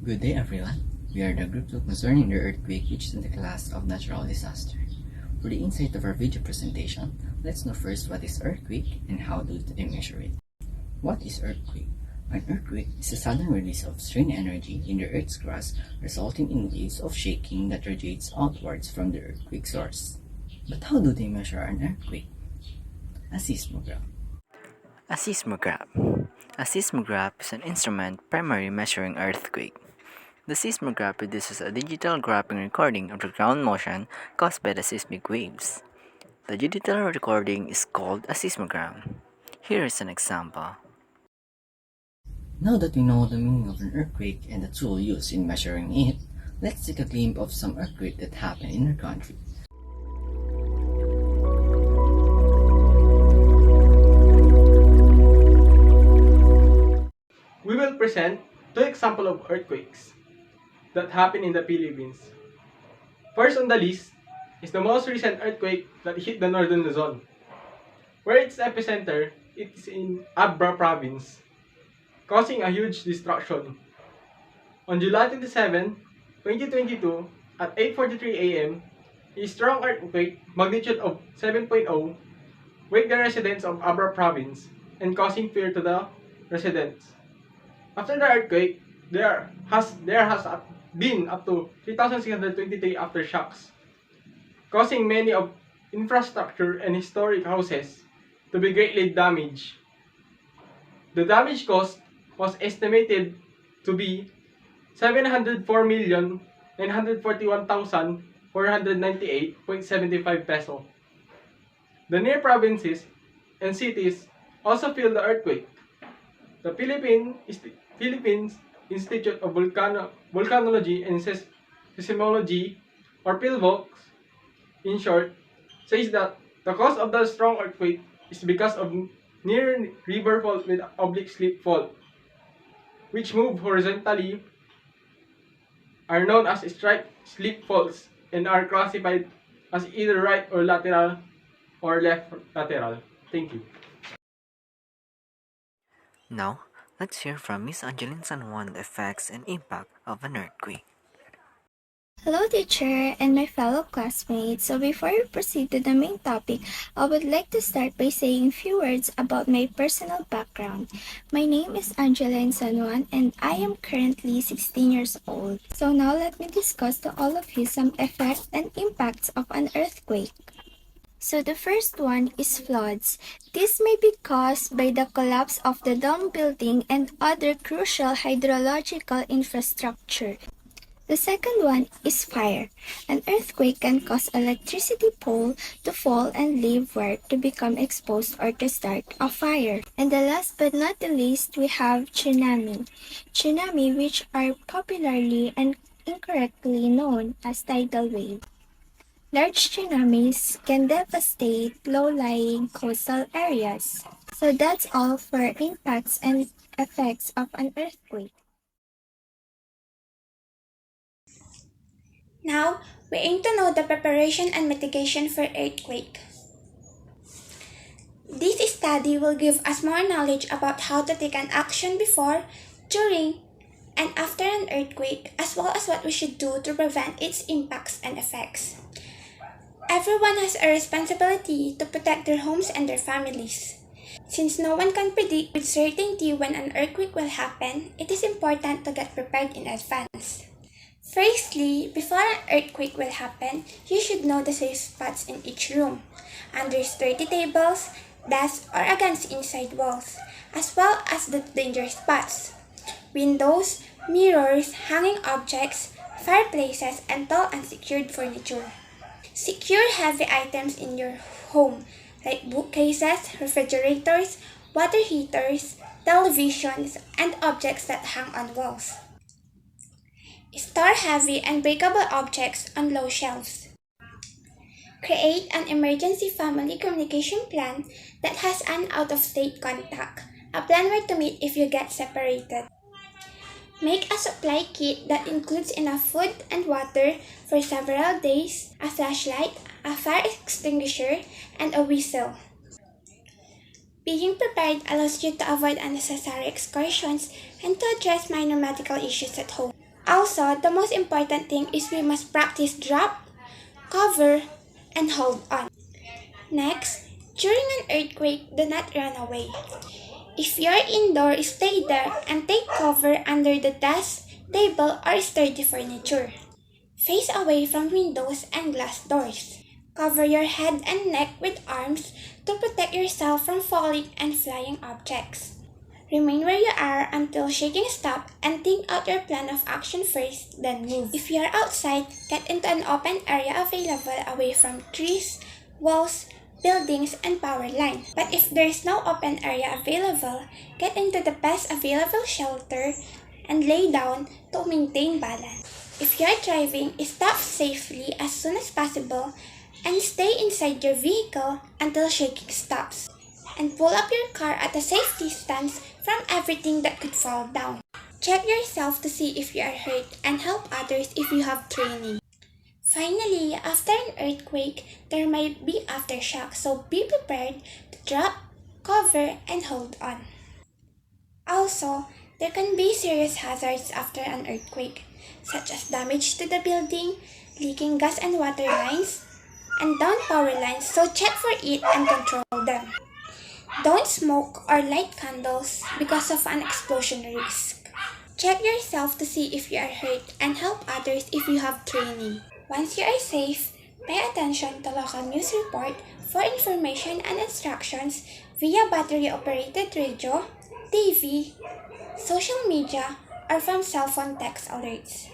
Good day everyone. We are the group concerning the earthquake which is in the class of natural disaster. For the insight of our video presentation, let's know first what is earthquake and how do they measure it. What is earthquake? An earthquake is a sudden release of strain energy in the Earth's crust resulting in waves of shaking that radiates outwards from the earthquake source. But how do they measure an earthquake? A seismograph. A seismograph. A seismograph is an instrument primarily measuring earthquake. The seismograph produces a digital graphing recording of the ground motion caused by the seismic waves. The digital recording is called a seismogram. Here is an example. Now that we know the meaning of an earthquake and the tool used in measuring it, let's take a glimpse of some earthquakes that happen in our country. We will present two examples of earthquakes that happen in the Philippines. First on the list is the most recent earthquake that hit the northern Luzon, where its epicenter is in Abra province, causing a huge destruction. On July 27, 2022, at 8:43 a.m., a strong earthquake magnitude of 7.0 waked the residents of Abra province and causing fear to the residents. After the earthquake, there has been up to 3,623 aftershocks, causing many of infrastructure and historic houses to be greatly damaged. The damage cost was estimated to be 704,941,498.75 peso. The near provinces and cities also feel the earthquake. The Philippines Institute of Volcanology and Seismology, or PhilVolcs, in short, says that the cause of the strong earthquake is because of near river fault with oblique slip fault, which move horizontally, are known as strike slip faults and are classified as either right or lateral or left lateral. Thank you. Now, let's hear from Miss Angelline San Juan the effects and impact of an earthquake. Hello teacher and my fellow classmates. So before we proceed to the main topic, I would like to start by saying a few words about my personal background. My name is Angelline San Juan and I am currently 16 years old. So now let me discuss to all of you some effects and impacts of an earthquake. So the first one is floods. This may be caused by the collapse of the dam building and other crucial hydrological infrastructure. The second one is fire. An earthquake can cause electricity pole to fall and leave wire to become exposed or to start a fire. And the last but not the least, we have tsunami. Tsunami, which are popularly and incorrectly known as tidal wave. Large tsunamis can devastate low-lying coastal areas. So that's all for impacts and effects of an earthquake. Now, we aim to know the preparation and mitigation for earthquake. This study will give us more knowledge about how to take an action before, during, and after an earthquake, as well as what we should do to prevent its impacts and effects. Everyone has a responsibility to protect their homes and their families. Since no one can predict with certainty when an earthquake will happen, it is important to get prepared in advance. Firstly, before an earthquake will happen, you should know the safe spots in each room, under sturdy tables, desks, or against inside walls, as well as the danger spots, windows, mirrors, hanging objects, fireplaces, and tall unsecured furniture. Secure heavy items in your home, like bookcases, refrigerators, water heaters, televisions, and objects that hang on walls. Store heavy and breakable objects on low shelves. Create an emergency family communication plan that has an out-of-state contact, a plan where to meet if you get separated. Make a supply kit that includes enough food and water for several days, a flashlight, a fire extinguisher, and a whistle. Being prepared allows you to avoid unnecessary excursions and to address minor medical issues at home. Also, the most important thing is we must practice drop, cover, and hold on. Next, during an earthquake, do not run away. If you're indoor, stay there and take cover under the desk, table, or sturdy furniture. Face away from windows and glass doors. Cover your head and neck with arms to protect yourself from falling and flying objects. Remain where you are until shaking stops and think out your plan of action first, then move. If you are outside, get into an open area available away from trees, walls, buildings, and power lines. But if there is no open area available, get into the best available shelter and lay down to maintain balance. If you are driving, stop safely as soon as possible and stay inside your vehicle until shaking stops. And pull up your car at a safe distance from everything that could fall down. Check yourself to see if you are hurt and help others if you have training. Finally, after an earthquake, there might be aftershock, so be prepared to drop, cover, and hold on. Also, there can be serious hazards after an earthquake, such as damage to the building, leaking gas and water lines, and down power lines, so check for it and control them. Don't smoke or light candles because of an explosion risk. Check yourself to see if you are hurt and help others if you have training. Once you are safe, pay attention to local news report for information and instructions via battery-operated radio, TV, social media, or from cell phone text alerts.